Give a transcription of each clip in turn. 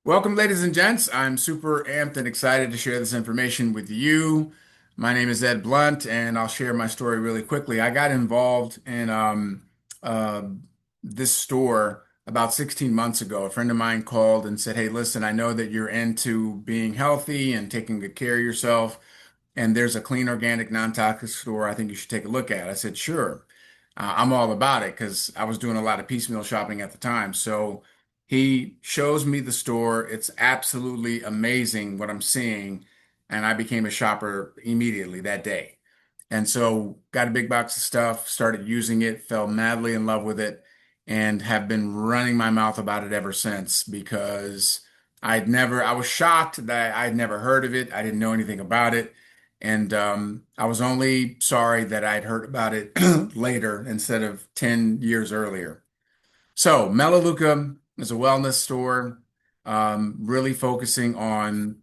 Welcome, ladies and gents. I'm super amped and excited to share this information with you. My name is Ed Blunt, and I'll share my story really quickly. I got involved in uh, this store about 16 months ago. A friend of mine called and said, "Hey, listen, I know that you're into being healthy and taking good care of yourself, and there's a clean, organic, non-toxic store I think you should take a look at." I said, "Sure." I'm all about it because I was doing a lot of piecemeal shopping at the time. So he shows me the store. It's absolutely amazing what I'm seeing. And I became a shopper immediately that day. And so got a big box of stuff, started using it, fell madly in love with it, and have been running my mouth about it ever since because I was shocked that I'd never heard of it. I didn't know anything about it. And I was only sorry that I'd heard about it later instead of 10 years earlier. So, Melaleuca is a wellness store, really focusing on,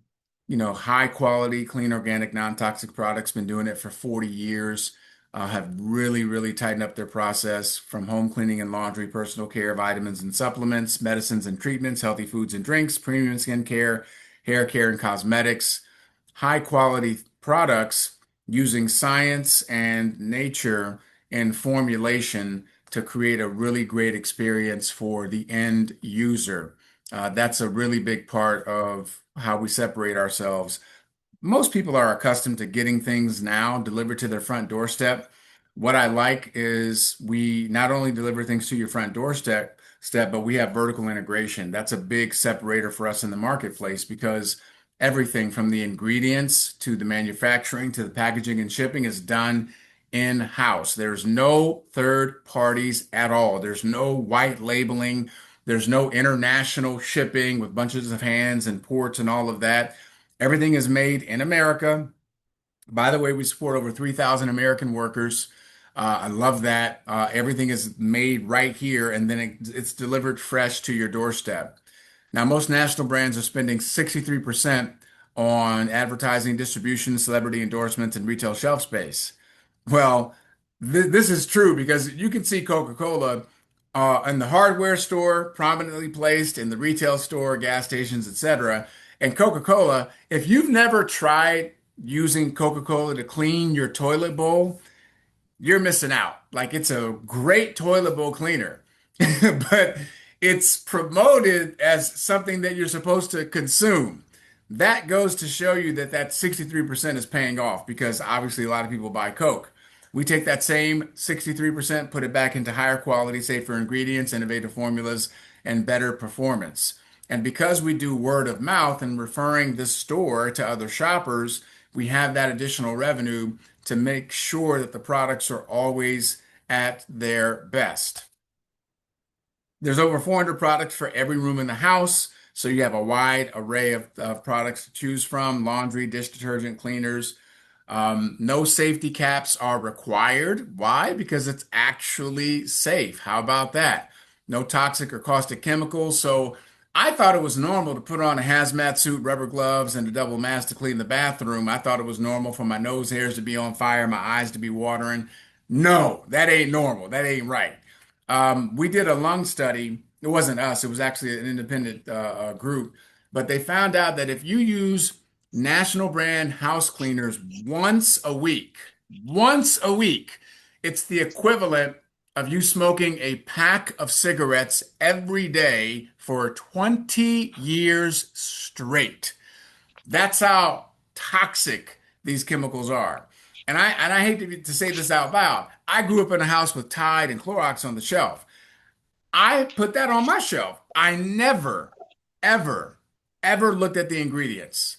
high quality, clean, organic, non-toxic products. Been doing it for 40 years. Have really, really tightened up their process from home cleaning and laundry, personal care, vitamins and supplements, medicines and treatments, healthy foods and drinks, premium skincare, hair care and cosmetics, high quality products using science and nature and formulation to create a really great experience for the end user. That's a really big part of how we separate ourselves. Most people are accustomed to getting things now delivered to their front doorstep. What I like is we not only deliver things to your front doorstep, but we have vertical integration. That's a big separator for us in the marketplace because everything from the ingredients to the manufacturing to the packaging and shipping is done in-house. There's no third parties at all. There's no white labeling. There's no international shipping with bunches of hands and ports and all of that. Everything is made in America. By the way, we support over 3,000 American workers. I love that. Everything is made right here and then it's delivered fresh to your doorstep. Now, most national brands are spending 63% on advertising, distribution, celebrity endorsements, and retail shelf space. Well, this is true because you can see Coca-Cola in the hardware store, prominently placed in the retail store, gas stations, etc. And Coca-Cola, if you've never tried using Coca-Cola to clean your toilet bowl, you're missing out. Like it's a great toilet bowl cleaner, but it's promoted as something that you're supposed to consume. That goes to show you that that 63% is paying off because obviously a lot of people buy Coke. We take that same 63%, put it back into higher quality, safer ingredients, innovative formulas, and better performance. And because we do word of mouth and referring this store to other shoppers, we have that additional revenue to make sure that the products are always at their best. There's over 400 products for every room in the house, so you have a wide array of products to choose from, laundry, dish detergent, cleaners. No safety caps are required. Why? Because it's actually safe. How about that? No toxic or caustic chemicals. So I thought it was normal to put on a hazmat suit, rubber gloves, and a double mask to clean the bathroom. I thought it was normal for my nose hairs to be on fire, my eyes to be watering. No, that ain't normal. That ain't right. We did a lung study. It wasn't us, it was actually an independent group. But they found out that if you use national brand house cleaners once a week, it's the equivalent of you smoking a pack of cigarettes every day for 20 years straight. That's how toxic these chemicals are. And I hate to say this out loud. I grew up in a house with Tide and Clorox on the shelf. I put that on my shelf. I never, ever, ever looked at the ingredients.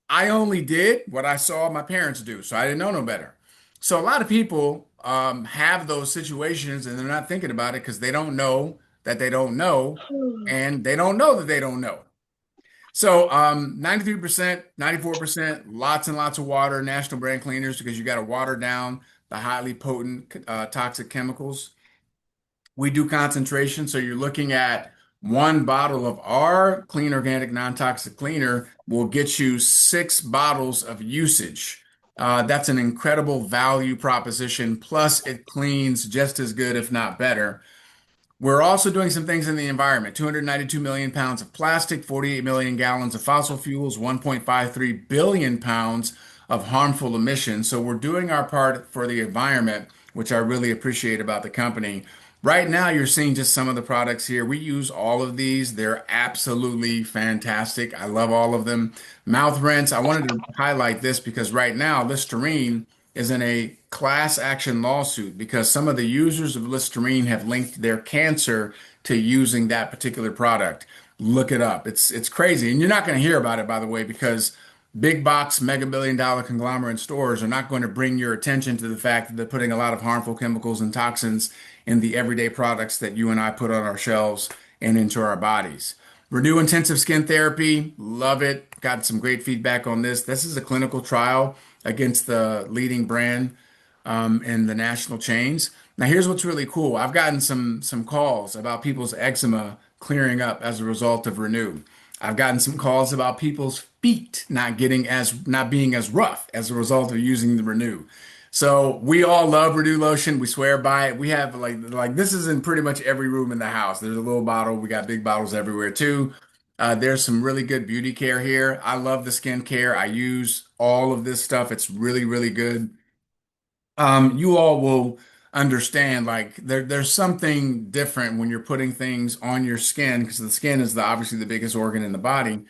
I only did what I saw my parents do, so I didn't know no better. So a lot of people have those situations and they're not thinking about it because they don't know that they don't know, and they don't know that they don't know. So 93%, 94%, lots and lots of water, national brand cleaners because you got to water down the highly potent toxic chemicals. We do concentration, so you're looking at one bottle of our clean organic non-toxic cleaner will get you 6 bottles of usage. That's an incredible value proposition. Plus, it cleans just as good, if not better. We're also doing some things in the environment. 292 million pounds of plastic, 48 million gallons of fossil fuels, 1.53 billion pounds of harmful emissions. So we're doing our part for the environment, which I really appreciate about the company. Right now, you're seeing just some of the products here. We use all of these. They're absolutely fantastic. I love all of them. Mouth rinse. I wanted to highlight this because right now, Listerine is in a class action lawsuit because some of the users of Listerine have linked their cancer to using that particular product. Look it up. It's crazy. And you're not going to hear about it, by the way, because big box mega billion dollar conglomerate stores are not going to bring your attention to the fact that they're putting a lot of harmful chemicals and toxins in the everyday products that you and I put on our shelves and into our bodies. Renew Intensive Skin Therapy, love it. Got some great feedback on this. This is a clinical trial against the leading brand in the national chains. Now, here's what's really cool. I've gotten some calls about people's eczema clearing up as a result of Renew. I've gotten some calls about people's feet not being as rough as a result of using the Renew. So we all love Renew lotion. We swear by it. We have like this is in pretty much every room in the house. There's a little bottle. We got big bottles everywhere too. There's some really good beauty care here. I love the skincare. I use all of this stuff. It's really, really good. You all will understand like there's something different when you're putting things on your skin because the skin is obviously the biggest organ in the body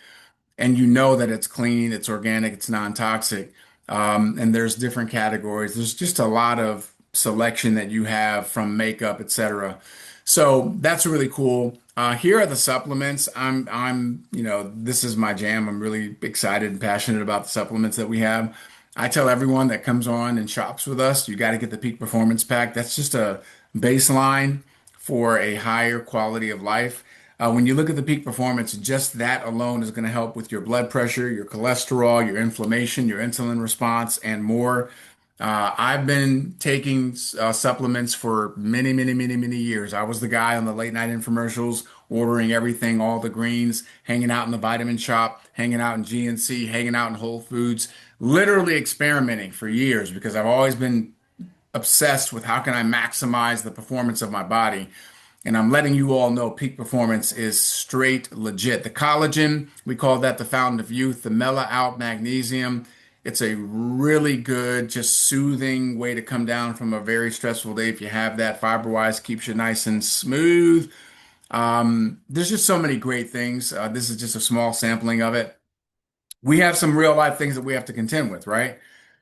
and you know that it's clean, it's organic, it's non-toxic. And there's different categories. There's just a lot of selection that you have from makeup, etc. So that's really cool. Here are the supplements. This is my jam. I'm really excited and passionate about the supplements that we have. I tell everyone that comes on and shops with us, you got to get the Peak Performance Pack. That's just a baseline for a higher quality of life. When you look at the peak performance, just that alone is going to help with your blood pressure, your cholesterol, your inflammation, your insulin response, and more. I've been taking supplements for many, many, many, many years. I was the guy on the late night infomercials, ordering everything, all the greens, hanging out in the vitamin shop, hanging out in GNC, hanging out in Whole Foods, literally experimenting for years because I've always been obsessed with how can I maximize the performance of my body. And I'm letting you all know peak performance is straight legit. The collagen, we call that the fountain of youth, the Mela Out Magnesium. It's a really good, just soothing way to come down from a very stressful day. If you have that fiber-wise, keeps you nice and smooth. There's just so many great things. This is just a small sampling of it. We have some real life things that we have to contend with, right?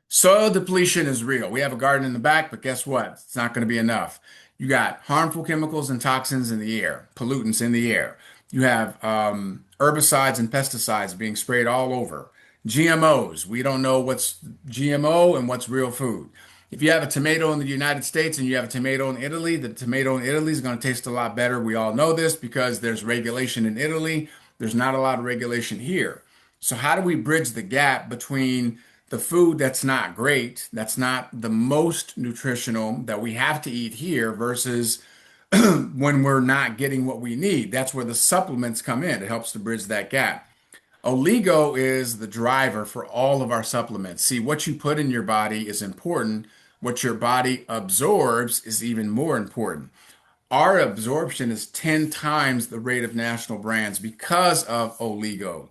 Soil depletion is real. We have a garden in the back, but guess what? It's not going to be enough. You got harmful chemicals and toxins in the air, pollutants in the air. You have herbicides and pesticides being sprayed all over. GMOs. We don't know what's GMO and what's real food. If you have a tomato in the United States and you have a tomato in Italy, the tomato in Italy is going to taste a lot better. We all know this because there's regulation in Italy. There's not a lot of regulation here. So how do we bridge the gap between the food that's not great, that's not the most nutritional that we have to eat here versus when we're not getting what we need? That's where the supplements come in. It helps to bridge that gap. Oligo is the driver for all of our supplements. See, what you put in your body is important. What your body absorbs is even more important. Our absorption is 10 times the rate of national brands because of Oligo.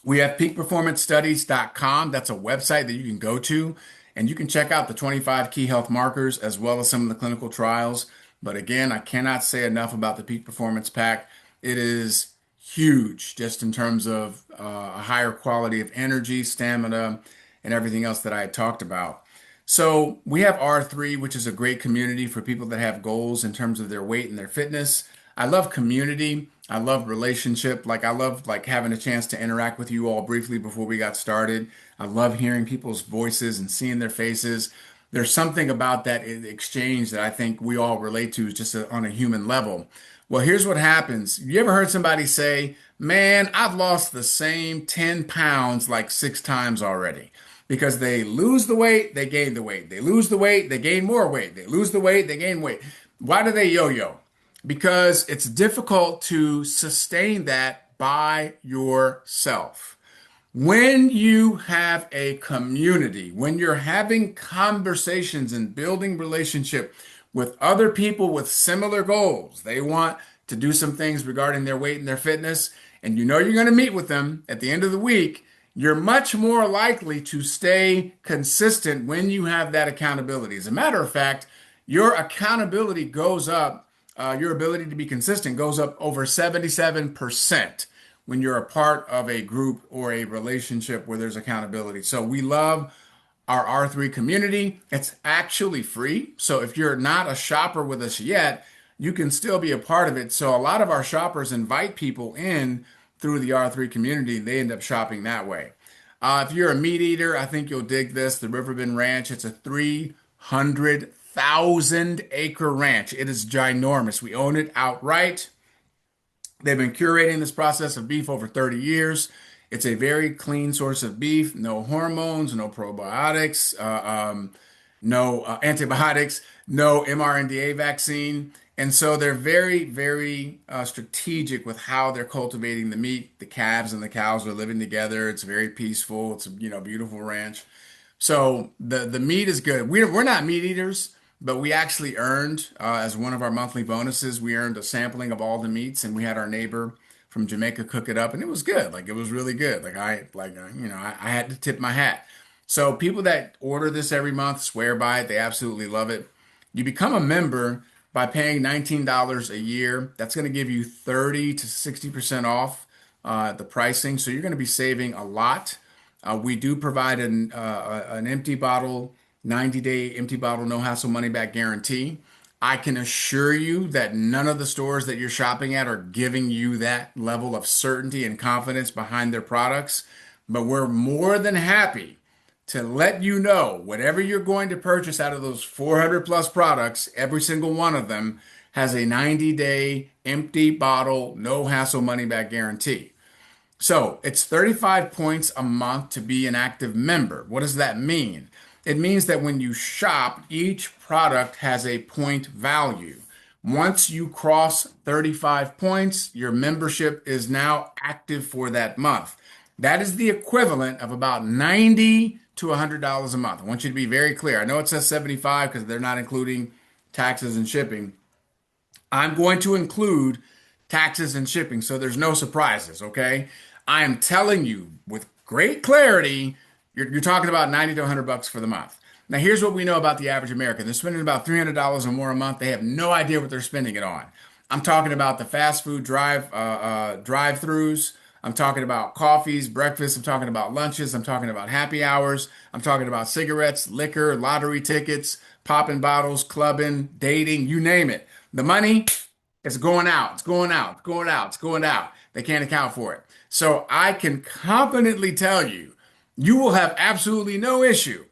We have peakperformancestudies.com. That's a website that you can go to and you can check out the 25 key health markers as well as some of the clinical trials. But again, I cannot say enough about the Peak Performance Pack. It is huge just in terms of a higher quality of energy, stamina, and everything else that I had talked about. So we have R3, which is a great community for people that have goals in terms of their weight and their fitness. I love community. I love relationship. Like I love like having a chance to interact with you all briefly before we got started. I love hearing people's voices and seeing their faces. There's something about that exchange that I think we all relate to just on a human level. Well, here's what happens. You ever heard somebody say, "Man, I've lost the same 10 pounds like 6 times already." Because they lose the weight, they gain the weight. They lose the weight, they gain more weight. They lose the weight, they gain weight. Why do they yo-yo? Because it's difficult to sustain that by yourself. When you have a community, when you're having conversations and building relationship with other people with similar goals. They want to do some things regarding their weight and their fitness, and you know you're going to meet with them at the end of the week. You're much more likely to stay consistent when you have that accountability. As a matter of fact, your accountability goes up, your ability to be consistent goes up over 77% when you're a part of a group or a relationship where there's accountability. So we love our R3 community. It's actually free. So if you're not a shopper with us yet, you can still be a part of it. So a lot of our shoppers invite people in through the R3 community. They end up shopping that way. If you're a meat eater, I think you'll dig this. The Riverbend Ranch, it's a 300,000 acre ranch. It is ginormous. We own it outright. They've been curating this process of beef over 30 years. It's a very clean source of beef, no hormones, no probiotics, no antibiotics, no mRNA vaccine. And so they're very, very strategic with how they're cultivating the meat. The calves and the cows are living together. It's very peaceful. It's a beautiful ranch. So the meat is good. We're not meat eaters, but we actually earned as one of our monthly bonuses, we earned a sampling of all the meats, and we had our neighbor from Jamaica cook it up, and it was good. Like it was really good. I had to tip my hat. So people that order this every month swear by it. They absolutely love it. You become a member by paying $19 a year. That's going to give you 30 to 60% off the pricing. So you're going to be saving a lot. We do provide an empty bottle, 90-day empty bottle, no hassle money back guarantee. I can assure you that none of the stores that you're shopping at are giving you that level of certainty and confidence behind their products. But we're more than happy to let you know whatever you're going to purchase out of those 400 plus products, every single one of them has a 90-day empty bottle, no hassle money back guarantee. So it's 35 points a month to be an active member. What does that mean? It means that when you shop, each product has a point value. Once you cross 35 points, your membership is now active for that month. That is the equivalent of about 90 to $100 a month. I want you to be very clear. I know it says 75 because they're not including taxes and shipping. I'm going to include taxes and shipping, so there's no surprises, okay? I am telling you with great clarity, you're talking about 90 to 100 bucks for the month. Now, here's what we know about the average American. They're spending about $300 or more a month. They have no idea what they're spending it on. I'm talking about the fast food drive-throughs. I'm talking about coffees, breakfast. I'm talking about lunches. I'm talking about happy hours. I'm talking about cigarettes, liquor, lottery tickets, popping bottles, clubbing, dating, you name it. The money is going out. It's going out. It's going out. It's going out. They can't account for it. So I can confidently tell you, you will have absolutely no issue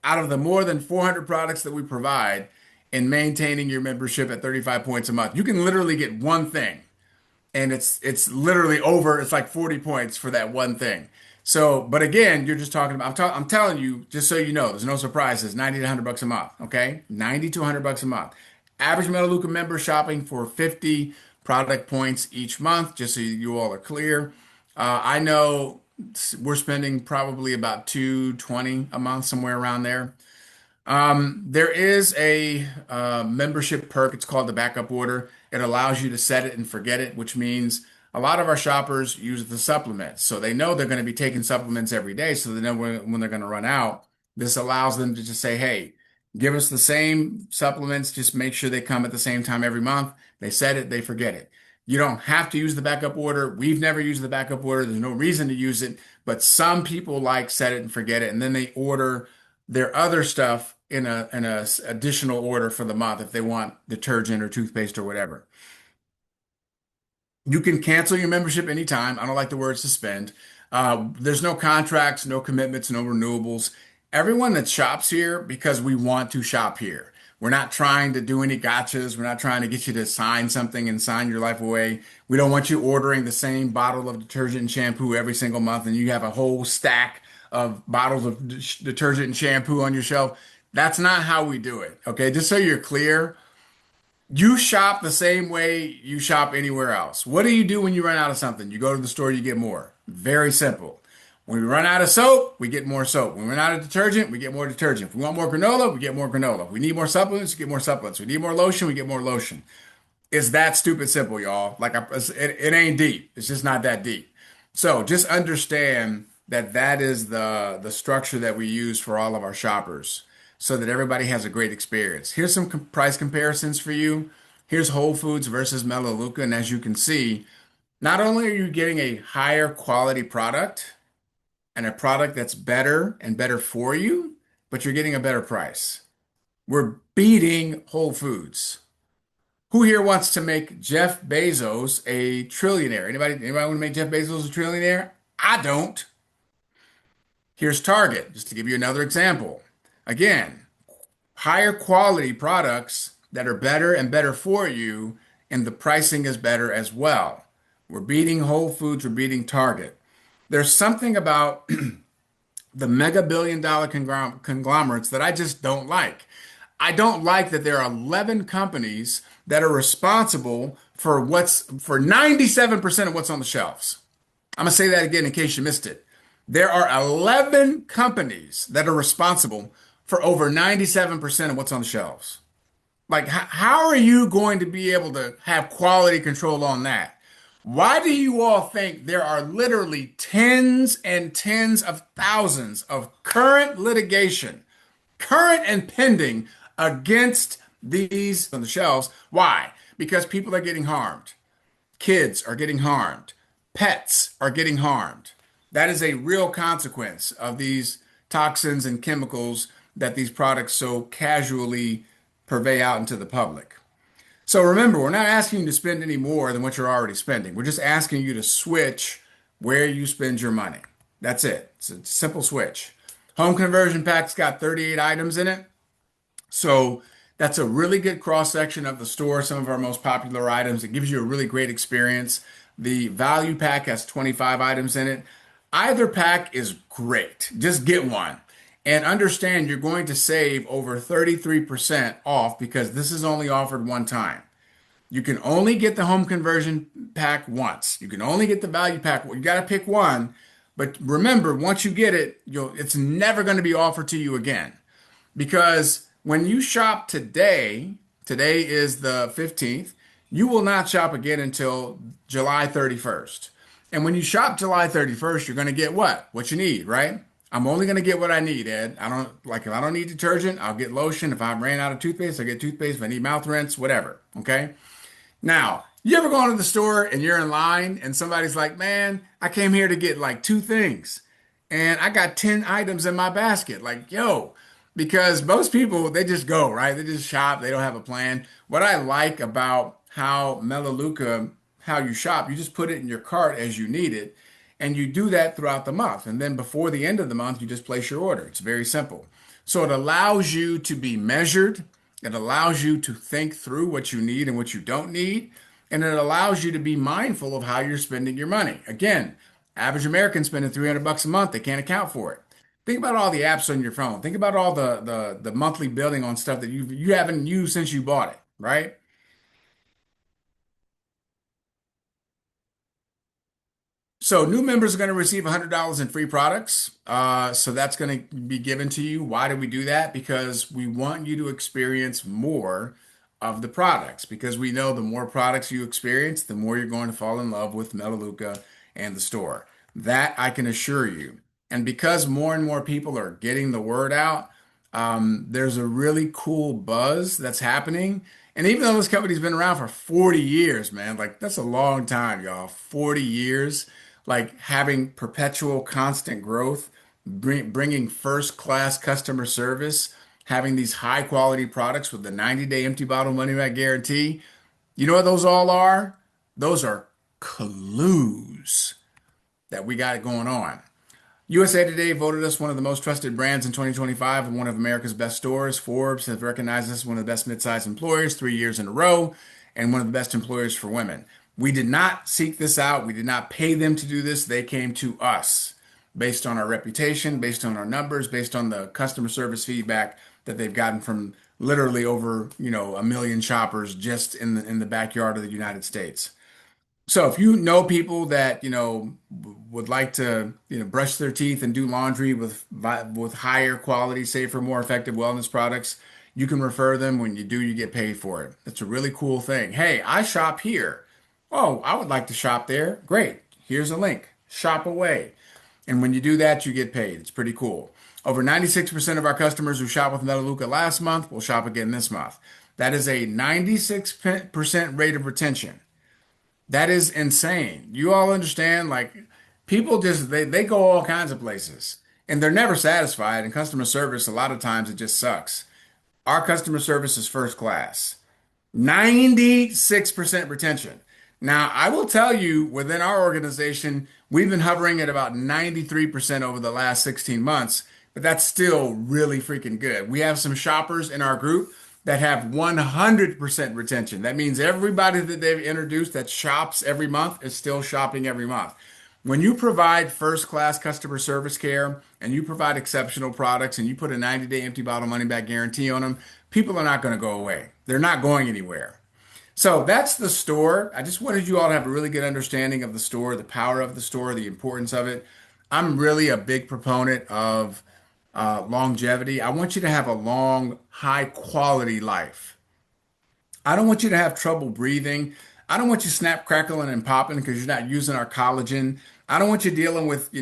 out of the more than 400 products that we provide in maintaining your membership at 35 points a month. You can literally get one thing and it's literally over. It's like 40 points for that one thing. So, but again, you're just talking about, I'm telling you, just so you know, there's no surprises, 90 to 100 bucks a month, okay? 90 to 100 bucks a month. Average Metaluca member shopping for 50 product points each month, just so you all are clear. I know we're spending probably about 220 a month, somewhere around there. There is a membership perk. It's called the backup order. It allows you to set it and forget it, which means a lot of our shoppers use the supplements. So they know they're going to be taking supplements every day. So they know when they're going to run out. This allows them to just say, hey, give us the same supplements. Just make sure they come at the same time every month. They set it, they forget it. You don't have to use the backup order. We've never used the backup order. There's no reason to use it, but some people like set it and forget it, and then they order their other stuff in a additional order for the month if they want detergent or toothpaste or whatever. You can cancel your membership anytime. I don't like the word suspend. There's no contracts, no commitments, no renewables. Everyone that shops here because we want to shop here. We're not trying to do any gotchas. We're not trying to get you to sign something and sign your life away. We don't want you ordering the same bottle of detergent and shampoo every single month and you have a whole stack of bottles of detergent and shampoo on your shelf. That's not how we do it. Okay, just so you're clear, you shop the same way you shop anywhere else. What do you do when you run out of something? You go to the store, you get more. Very simple. When we run out of soap, we get more soap. When we run out of detergent, we get more detergent. If we want more granola, we get more granola. If we need more supplements, we get more supplements. We need more lotion, we get more lotion. It's that stupid simple, y'all. It ain't deep. It's just not that deep. So just understand that that is the structure that we use for all of our shoppers, so that everybody has a great experience. Here's some price comparisons for you. Here's Whole Foods versus Melaleuca, and as you can see, not only are you getting a higher quality product and a product that's better and better for you, but you're getting a better price. We're beating Whole Foods. Who here wants to make Jeff Bezos a trillionaire? Anybody want to make Jeff Bezos a trillionaire? I don't. Here's Target, just to give you another example. Again, higher quality products that are better and better for you, and the pricing is better as well. We're beating Whole Foods, we're beating Target. There's something about the mega billion dollar conglomerates that I just don't like. I don't like that there are 11 companies that are responsible for 97% of what's on the shelves. I'm going to say that again in case you missed it. There are 11 companies that are responsible for over 97% of what's on the shelves. Like, how are you going to be able to have quality control on that? Why do you all think there are literally tens and tens of thousands of current litigation, current and pending against these on the shelves? Why? Because people are getting harmed. Kids are getting harmed. Pets are getting harmed. That is a real consequence of these toxins and chemicals that these products so casually purvey out into the public. So remember, we're not asking you to spend any more than what you're already spending. We're just asking you to switch where you spend your money. That's it. It's a simple switch. Home conversion pack's got 38 items in it. So that's a really good cross section of the store, some of our most popular items. It gives you a really great experience. The value pack has 25 items in it. Either pack is great. Just get one. And understand you're going to save over 33% off because this is only offered one time. You can only get the home conversion pack once. You can only get the value pack. You got to pick one. But remember, once you get it, it's never going to be offered to you again. Because when you shop today, today is the 15th, you will not shop again until July 31st. And when you shop July 31st, you're going to get what? What you need, right? I'm only going to get what I need, Ed. If I don't need detergent, I'll get lotion. If I ran out of toothpaste, I'll get toothpaste. If I need mouth rinse, whatever. Okay. Now, you ever go into the store and you're in line and somebody's like, man, I came here to get like two things and I got 10 items in my basket. Like, yo, because most people, they just go, right? They just shop. They don't have a plan. What I like about how Melaleuca, how you shop, you just put it in your cart as you need it. And you do that throughout the month. And then before the end of the month, you just place your order. It's very simple. So it allows you to be measured. It allows you to think through what you need and what you don't need. And it allows you to be mindful of how you're spending your money. Again, average American spending 300 bucks a month, they can't account for it. Think about all the apps on your phone. Think about all the monthly billing on stuff that you haven't used since you bought it, right? So new members are going to receive $100 in free products. So that's going to be given to you. Why do we do that? Because we want you to experience more of the products. Because we know the more products you experience, the more you're going to fall in love with Melaleuca and the store. That I can assure you. And because more and more people are getting the word out, there's a really cool buzz that's happening. And even though this company's been around for 40 years, man, like that's a long time, y'all. 40 years, like having perpetual constant growth, bringing first class customer service, having these high quality products with the 90-day empty bottle money back guarantee. You know what those all are? Those are clues that we got it going on. USA Today voted us one of the most trusted brands in 2025 and one of America's best stores. Forbes has recognized us as one of the best mid-sized employers 3 years in a row and one of the best employers for women. We did not seek this out. We did not pay them to do this. They came to us based on our reputation, based on our numbers, based on the customer service feedback that they've gotten from literally over, a million shoppers just in the backyard of the United States. So if you know people that, would like to, brush their teeth and do laundry with higher quality, safer, more effective wellness products, you can refer them. When you do, you get paid for it. That's a really cool thing. Hey, I shop here. Oh, I would like to shop there. Great. Here's a link. Shop away. And when you do that, you get paid. It's pretty cool. Over 96% of our customers who shop with Metaluca last month will shop again this month. That is a 96% rate of retention. That is insane. You all understand, like people just they go all kinds of places and they're never satisfied. And customer service, a lot of times it just sucks. Our customer service is first class. 96% retention. Now, I will tell you, within our organization, we've been hovering at about 93% over the last 16 months, but that's still really freaking good. We have some shoppers in our group that have 100% retention. That means everybody that they've introduced that shops every month is still shopping every month. When you provide first class customer service care and you provide exceptional products and you put a 90-day empty bottle money back guarantee on them, people are not going to go away. They're not going anywhere. So that's the store. I just wanted you all to have a really good understanding of the store, the power of the store, the importance of it. I'm really a big proponent of longevity. I want you to have a long, high quality life. I don't want you to have trouble breathing. I don't want you snap, crackling, and popping because you're not using our collagen. I don't want you dealing with,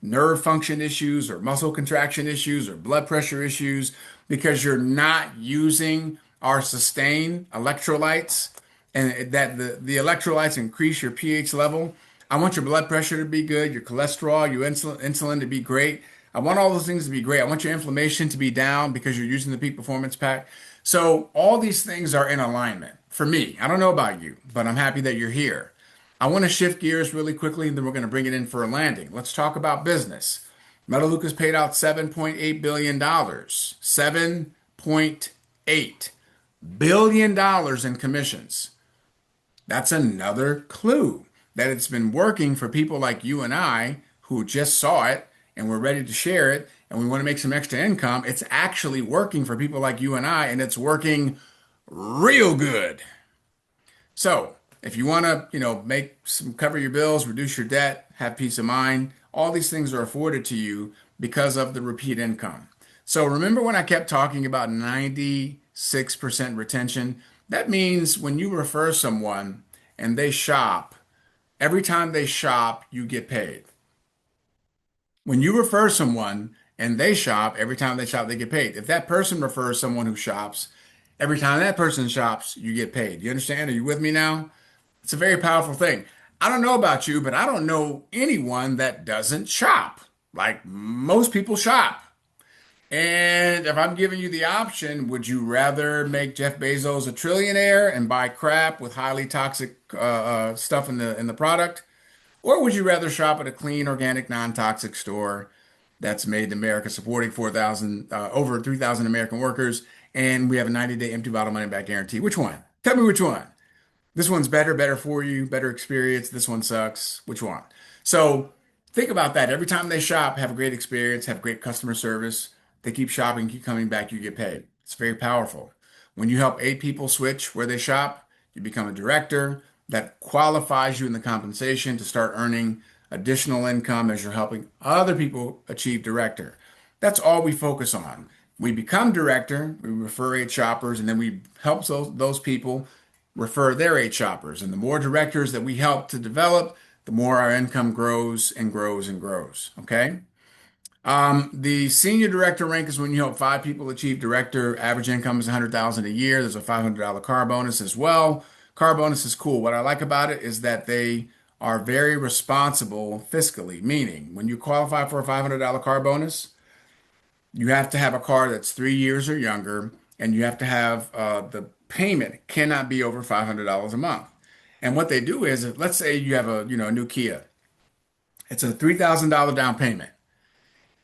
nerve function issues or muscle contraction issues or blood pressure issues because you're not using our sustain electrolytes and that the electrolytes increase your pH level. I want your blood pressure to be good, your cholesterol, your insulin to be great. I want all those things to be great. I want your inflammation to be down because you're using the Peak Performance Pack. So all these things are in alignment for me. I don't know about you, but I'm happy that you're here. I want to shift gears really quickly, and then we're going to bring it in for a landing. Let's talk about business. Metalucas paid out $7.8 billion. $7.8 billion in commissions. That's another clue that it's been working for people like you and I who just saw it and we're ready to share it and we want to make some extra income. It's actually working for people like you and I, and it's working real good. So if you want to, make some cover your bills, reduce your debt, have peace of mind, all these things are afforded to you because of the repeat income. So remember when I kept talking about 96% retention? That means when you refer someone and they shop, every time they shop, you get paid. When you refer someone and they shop, every time they shop, they get paid. If that person refers someone who shops, every time that person shops, you get paid. You understand? Are you with me now? It's a very powerful thing. I don't know about you, but I don't know anyone that doesn't shop. Like most people shop. And if I'm giving you the option, would you rather make Jeff Bezos a trillionaire and buy crap with highly toxic stuff in the product? Or would you rather shop at a clean, organic, non-toxic store that's made in America, supporting 4,000, over 3,000 American workers, and we have a 90-day empty bottle money back guarantee? Which one? Tell me which one. This one's better for you, better experience. This one sucks. Which one? So think about that. Every time they shop, have a great experience, have great customer service. They keep shopping, keep coming back, you get paid. It's very powerful. When you help 8 people switch where they shop, you become a director. That qualifies you in the compensation to start earning additional income as you're helping other people achieve director. That's all we focus on. We become director, we refer 8 shoppers, and then we help those people refer their 8 shoppers. And the more directors that we help to develop, the more our income grows and grows and grows. Okay? The senior director rank is when you help 5 people achieve director. Average income is 100,000 a year. There's a $500 car bonus as well. Car bonus is cool. What I like about it is that they are very responsible fiscally, meaning when you qualify for a $500 car bonus, you have to have a car that's 3 years or younger, and you have to have the payment cannot be over $500 a month. And what they do is, let's say you have a new Kia. It's a $3,000 down payment,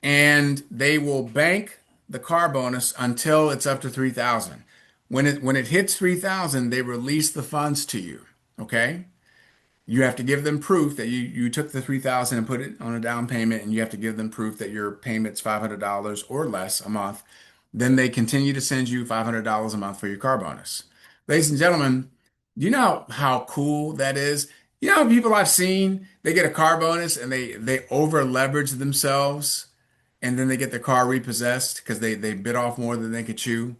and they will bank the car bonus until it's up to 3,000. When it hits 3,000, they release the funds to you. Okay? You have to give them proof that you took the 3,000 and put it on a down payment, and you have to give them proof that your payment's $500 or less a month. Then they continue to send you $500 a month for your car bonus. Ladies and gentlemen, do you know how cool that is? You know, people I've seen, they get a car bonus and they over leverage themselves and then they get their car repossessed because they bit off more than they could chew.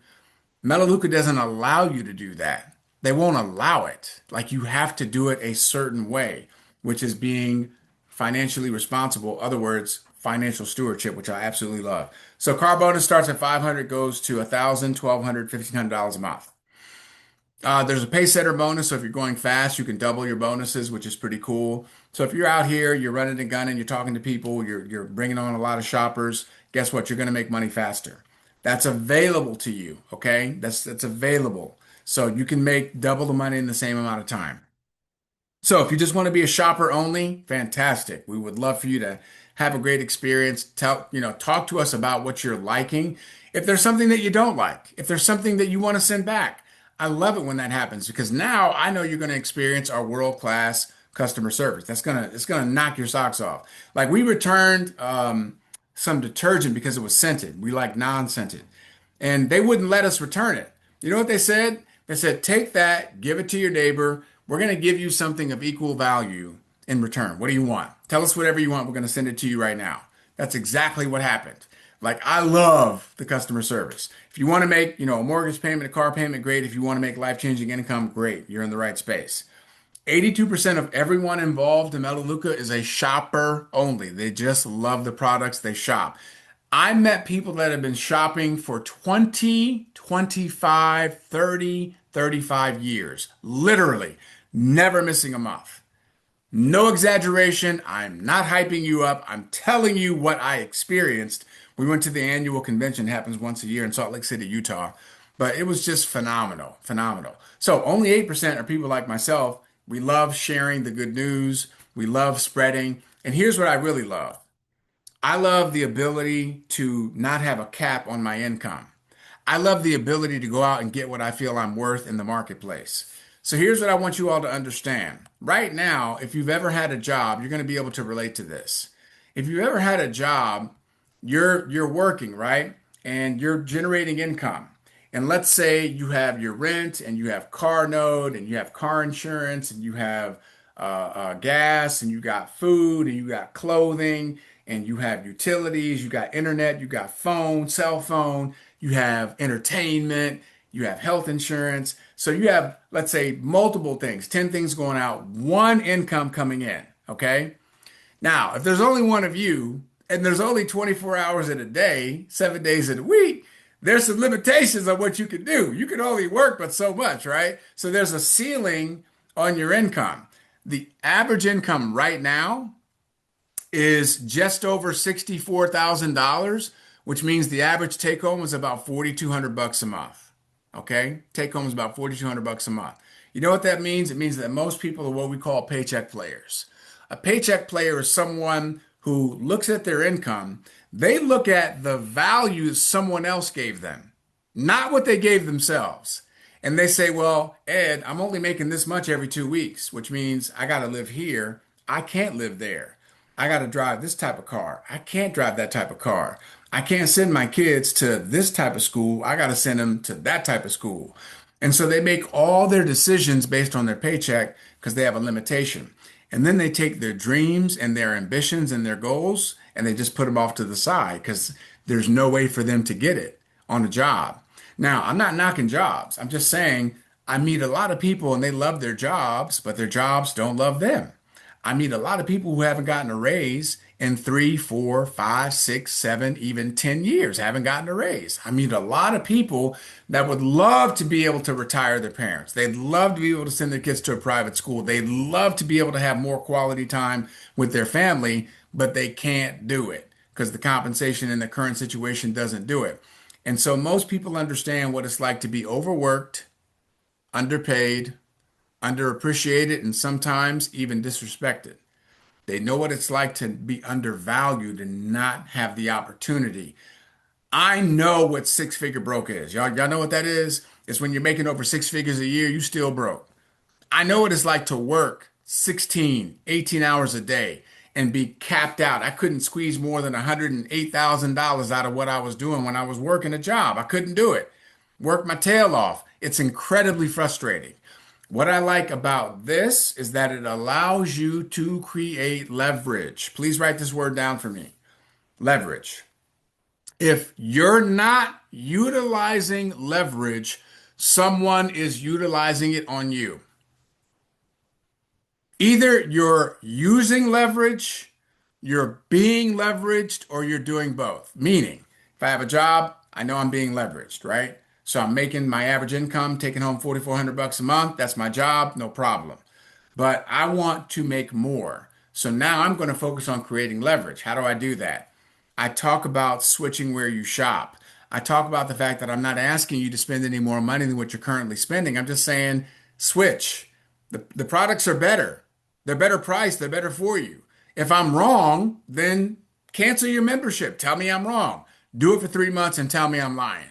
Melaleuca doesn't allow you to do that. They won't allow it. Like you have to do it a certain way, which is being financially responsible. Other words, financial stewardship, which I absolutely love. So car bonus starts at 500, goes to 1,000, 1,200, $1,500 a month. There's a pay setter bonus, so if you're going fast, you can double your bonuses, which is pretty cool. So if you're out here, you're running and gunning, you're talking to people, you're bringing on a lot of shoppers, guess what? You're going to make money faster. That's available to you, okay? That's available. So you can make double the money in the same amount of time. So if you just want to be a shopper only, fantastic. We would love for you to have a great experience. Talk to us about what you're liking. If there's something that you don't like, if there's something that you want to send back, I love it when that happens because now I know you're going to experience our world-class customer service. It's gonna knock your socks off. Like we returned some detergent because it was scented. We like non-scented, and they wouldn't let us return it. You know what they said? They said, take that, give it to your neighbor. We're going to give you something of equal value in return. What do you want? Tell us whatever you want. We're going to send it to you right now. That's exactly what happened. Like, I love the customer service. If you want to make, a mortgage payment, a car payment, great. If you want to make life-changing income, great. You're in the right space. 82% of everyone involved in Melaleuca is a shopper only. They just love the products they shop. I met people that have been shopping for 20, 25, 30, 35 years, literally never missing a month. No exaggeration. I'm not hyping you up. I'm telling you what I experienced. We went to the annual convention, it happens once a year in Salt Lake City, Utah, but it was just phenomenal, phenomenal. So only 8% are people like myself. We love sharing the good news. We love spreading. And here's what I really love. I love the ability to not have a cap on my income. I love the ability to go out and get what I feel I'm worth in the marketplace. So here's what I want you all to understand. Right now, if you've ever had a job, you're going to be able to relate to this. If you've ever had a job, you're working, right? And you're generating income. And let's say you have your rent and you have car note and you have car insurance and you have gas and you got food and you got clothing and you have utilities, you got internet, you got phone, cell phone, you have entertainment, you have health insurance. So you have, let's say, multiple things, 10 things going out, one income coming in, okay? Now, if there's only one of you and there's only 24 hours in a day, 7 days in a week, there's some limitations on what you can do. You can only work but so much, right? So there's a ceiling on your income. The average income right now is just over $64,000, which means the average take home is about 4,200 bucks a month. Okay? Take home is about 4,200 bucks a month. You know what that means? It means that most people are what we call paycheck players. A paycheck player is someone who looks at their income, they look at the value someone else gave them, not what they gave themselves. And they say, well, Ed, I'm only making this much every 2 weeks, which means I got to live here. I can't live there. I got to drive this type of car. I can't drive that type of car. I can't send my kids to this type of school. I got to send them to that type of school. And so they make all their decisions based on their paycheck because they have a limitation. And then they take their dreams and their ambitions and their goals and they just put them off to the side because there's no way for them to get it on a job. Now, I'm not knocking jobs. I'm just saying I meet a lot of people and they love their jobs, but their jobs don't love them. I meet a lot of people who haven't gotten a raise in 3, 4, 5, 6, 7, even 10 years, haven't gotten a raise. I meet a lot of people that would love to be able to retire their parents. They'd love to be able to send their kids to a private school. They'd love to be able to have more quality time with their family, but they can't do it because the compensation in the current situation doesn't do it. And so most people understand what it's like to be overworked, underpaid, underappreciated, and sometimes even disrespected. They know what it's like to be undervalued and not have the opportunity. I know what six-figure broke is. Y'all know what that is? It's when you're making over six figures a year, you still broke. I know what it's like to work 16, 18 hours a day and be capped out. I couldn't squeeze more than $108,000 out of what I was doing when I was working a job. I couldn't do it. Work my tail off. It's incredibly frustrating. What I like about this is that it allows you to create leverage. Please write this word down for me. Leverage. If you're not utilizing leverage, someone is utilizing it on you. Either you're using leverage, you're being leveraged, or you're doing both. Meaning, if I have a job, I know I'm being leveraged, right? So I'm making my average income, taking home 4,400 bucks a month. That's my job, no problem. But I want to make more. So now I'm going to focus on creating leverage. How do I do that? I talk about switching where you shop. I talk about the fact that I'm not asking you to spend any more money than what you're currently spending. I'm just saying switch. The products are better. They're better priced. They're better for you. If I'm wrong, then cancel your membership. Tell me I'm wrong. Do it for 3 months and tell me I'm lying.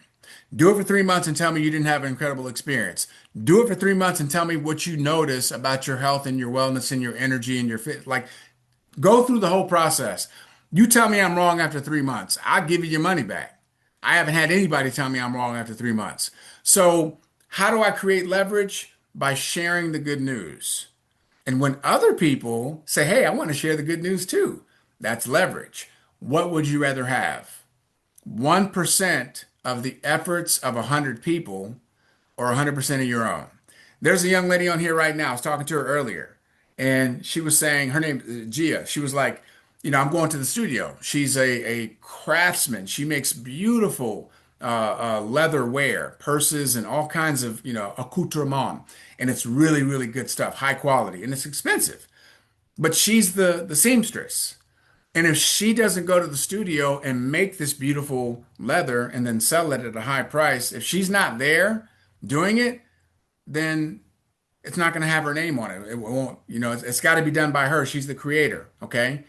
Do it for 3 months and tell me you didn't have an incredible experience. Do it for 3 months and tell me what you notice about your health and your wellness and your energy and your fit. Like, go through the whole process. You tell me I'm wrong after 3 months, I'll give you your money back. I haven't had anybody tell me I'm wrong after 3 months. So, how do I create leverage? By sharing the good news. And when other people say, hey, I want to share the good news too, that's leverage. What would you rather have? 1% of the efforts of 100 people or 100% of your own? There's a young lady on here right now. I was talking to her earlier, and she was saying her name, Gia. She was like, I'm going to the studio. She's a craftsman. She makes beautiful leather wear, purses, and all kinds of, accoutrement. And it's really, really good stuff, high quality, and it's expensive. But she's the seamstress. And if she doesn't go to the studio and make this beautiful leather and then sell it at a high price, if she's not there doing it, then it's not going to have her name on it. It won't, it's got to be done by her. She's the creator, okay?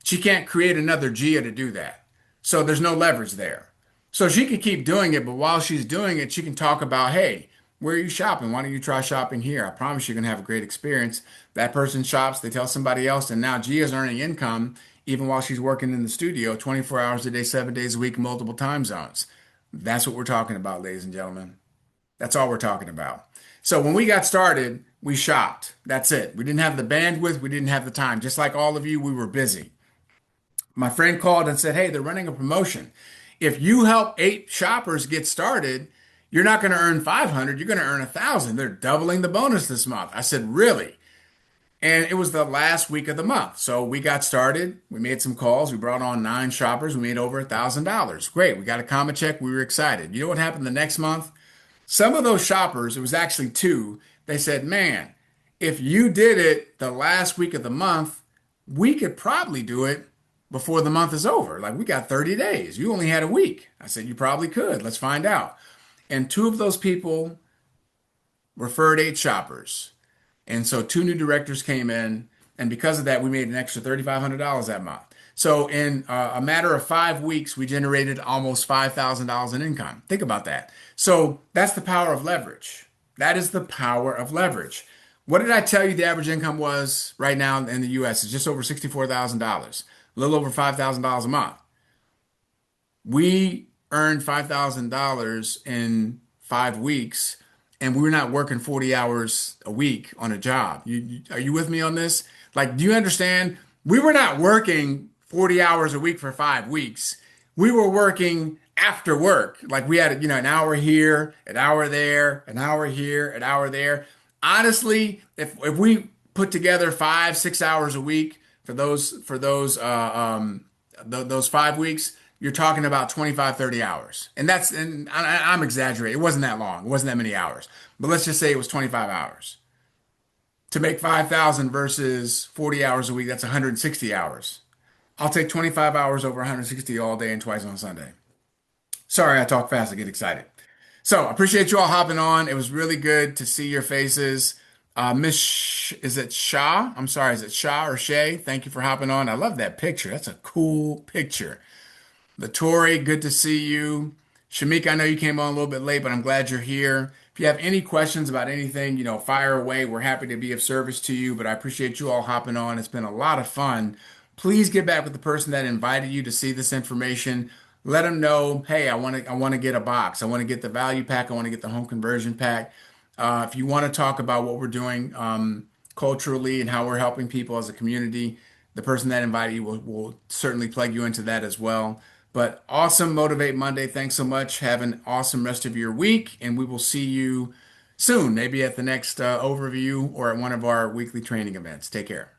She can't create another Gia to do that. So there's no leverage there. So she can keep doing it, but while she's doing it, she can talk about, hey, where are you shopping? Why don't you try shopping here? I promise you're going to have a great experience. That person shops, they tell somebody else, and now Gia's earning income even while she's working in the studio 24 hours a day, 7 days a week, multiple time zones. That's what we're talking about, ladies and gentlemen. That's all we're talking about. So when we got started, we shopped. That's it. We didn't have the bandwidth, we didn't have the time. Just like all of you, we were busy. My friend called and said, hey, they're running a promotion. If you help 8 shoppers get started, you're not going to earn 500, you're going to earn 1,000. They're doubling the bonus this month. I said, really? And it was the last week of the month. So we got started. We made some calls. We brought on 9 shoppers. We made over $1,000. Great. We got a comma check. We were excited. You know what happened the next month? Some of those shoppers, it was actually 2, they said, man, if you did it the last week of the month, we could probably do it before the month is over. Like, we got 30 days. You only had a week. I said, you probably could. Let's find out. And 2 of those people referred 8 shoppers. And so 2 new directors came in. And because of that, we made an extra $3,500 that month. So in a matter of 5 weeks, we generated almost $5,000 in income. Think about that. So that's the power of leverage. That is the power of leverage. What did I tell you the average income was right now in the US? It's just over $64,000, a little over $5,000 a month. We earned $5,000 in 5 weeks, and we're not working 40 hours a week on a job. Are you with me on this? Like, do you understand? We were not working 40 hours a week for 5 weeks. We were working after work. Like, we had, an hour here, an hour there, an hour here, an hour there. Honestly, if we put together 5, 6 hours a week for those 5 weeks, you're talking about 25, 30 hours. And I'm exaggerating. It wasn't that long. It wasn't that many hours. But let's just say it was 25 hours. To make 5,000 versus 40 hours a week, that's 160 hours. I'll take 25 hours over 160 all day and twice on Sunday. Sorry, I talk fast. I get excited. So I appreciate you all hopping on. It was really good to see your faces. Is it Shah? I'm sorry, is it Shah or Shay? Thank you for hopping on. I love that picture. That's a cool picture. Latori, good to see you. Shamika, I know you came on a little bit late, but I'm glad you're here. If you have any questions about anything, fire away. We're happy to be of service to you, but I appreciate you all hopping on. It's been a lot of fun. Please get back with the person that invited you to see this information. Let them know, hey, I want to get a box. I want to get the value pack. I want to get the home conversion pack. If you want to talk about what we're doing culturally and how we're helping people as a community, the person that invited you will certainly plug you into that as well. But awesome Motivate Monday. Thanks so much. Have an awesome rest of your week, and we will see you soon, maybe at the next overview or at one of our weekly training events. Take care.